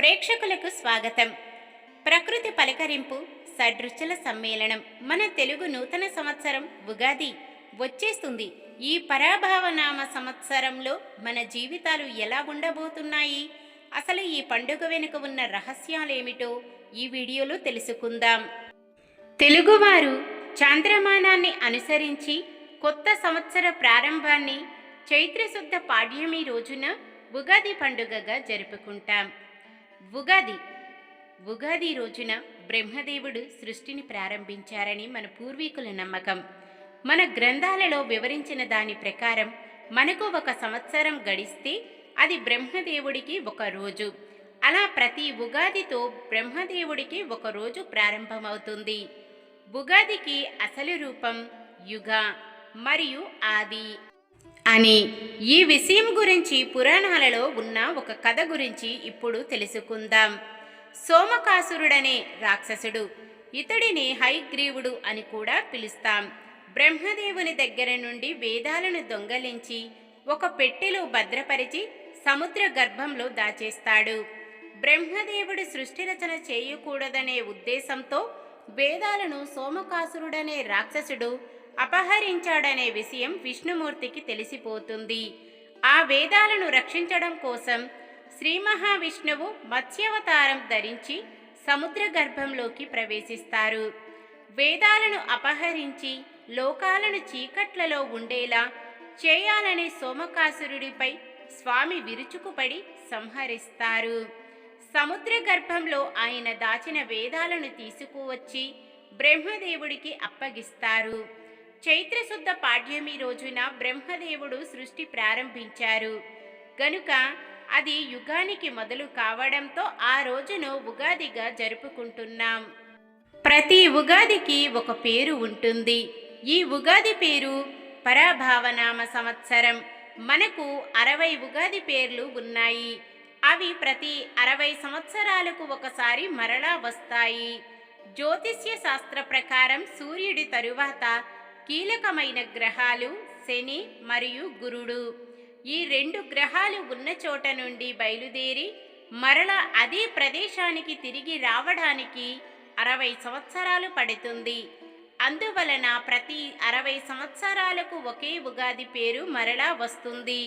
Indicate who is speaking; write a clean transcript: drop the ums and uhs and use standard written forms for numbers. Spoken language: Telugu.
Speaker 1: ప్రేక్షకులకు స్వాగతం. ప్రకృతి పలకరింపు షడ్రుచుల సమ్మేళనం. మన తెలుగు నూతన సంవత్సరం ఉగాది వచ్చేస్తుంది. ఈ పరాభావనామ సంవత్సరంలో మన జీవితాలు ఎలా ఉండబోతున్నాయి, అసలు ఈ పండుగ వెనుక ఉన్న రహస్యాలేమిటో ఈ వీడియోలో తెలుసుకుందాం. తెలుగువారు చాంద్రమానాన్ని అనుసరించి కొత్త సంవత్సర ప్రారంభాన్ని చైత్రశుద్ధ పాడ్యమి రోజున ఉగాది పండుగగా జరుపుకుంటాం. ఉగాది రోజున బ్రహ్మదేవుడు సృష్టిని ప్రారంభించారని మన పూర్వీకుల నమ్మకం. మన గ్రంథాలలో వివరించిన దాని ప్రకారం మనకు ఒక సంవత్సరం గడిస్తే అది బ్రహ్మదేవుడికి ఒక రోజు. అలా ప్రతి ఉగాదితో బ్రహ్మదేవుడికి ఒక రోజు ప్రారంభమవుతుంది. ఉగాదికి అసలు రూపం యుగ మరియు ఆది అని. ఈ విషయం గురించి పురాణాలలో ఉన్న ఒక కథ గురించి ఇప్పుడు తెలుసుకుందాం. సోమకాసురుడనే రాక్షసుడు, ఇతడిని హయగ్రీవుడు అని కూడా పిలుస్తాం, బ్రహ్మదేవుని దగ్గర నుండి వేదాలను దొంగలించి ఒక పెట్టెలో భద్రపరిచి సముద్ర గర్భంలో దాచేస్తాడు. బ్రహ్మదేవుడు సృష్టి రచన చేయకూడదనే ఉద్దేశంతో వేదాలను సోమకాసురుడనే రాక్షసుడు అపహరించాడనే విషయం విష్ణుమూర్తికి తెలిసిపోతుంది. ఆ వేదాలను రక్షించడం కోసం శ్రీ మహావిష్ణువు మత్స్యావతారం ధరించి సముద్ర గర్భంలోకి ప్రవేశిస్తారు. వేదాలను అపహరించి లోకాలను చీకట్లలో ఉండేలా చేయాలనే సోమకాసురుడిపై స్వామి విరుచుకుపడి సంహరిస్తారు. సముద్ర గర్భంలో ఆయన దాచిన వేదాలను తీసుకువచ్చి బ్రహ్మదేవుడికి అప్పగిస్తారు. చైత్రశుద్ధ పాడ్యమి రోజున బ్రహ్మదేవుడు సృష్టి ప్రారంభించారు గనుక అది యుగానికి మొదలు కావడంతో ఆ రోజును ఉగాదిగా జరుపుకుంటున్నాం. ప్రతి ఉగాదికి ఒక పేరు ఉంటుంది. ఈ ఉగాది పేరు పరాభావనామ సంవత్సరం. మనకు 60 ఉగాది పేర్లు ఉన్నాయి. అవి ప్రతి 60 సంవత్సరాలకు ఒకసారి మరలా వస్తాయి. జ్యోతిష్య శాస్త్ర ప్రకారం సూర్యుడి తరువాత కీలకమైన గ్రహాలు శని మరియు గురుడు. ఈ 2 గ్రహాలు ఉన్న చోట నుండి బయలుదేరి మరలా అదే ప్రదేశానికి తిరిగి రావడానికి 60 సంవత్సరాలు పడుతుంది. అందువలన ప్రతి 60 సంవత్సరాలకు ఒకే ఉగాది పేరు మరలా వస్తుంది.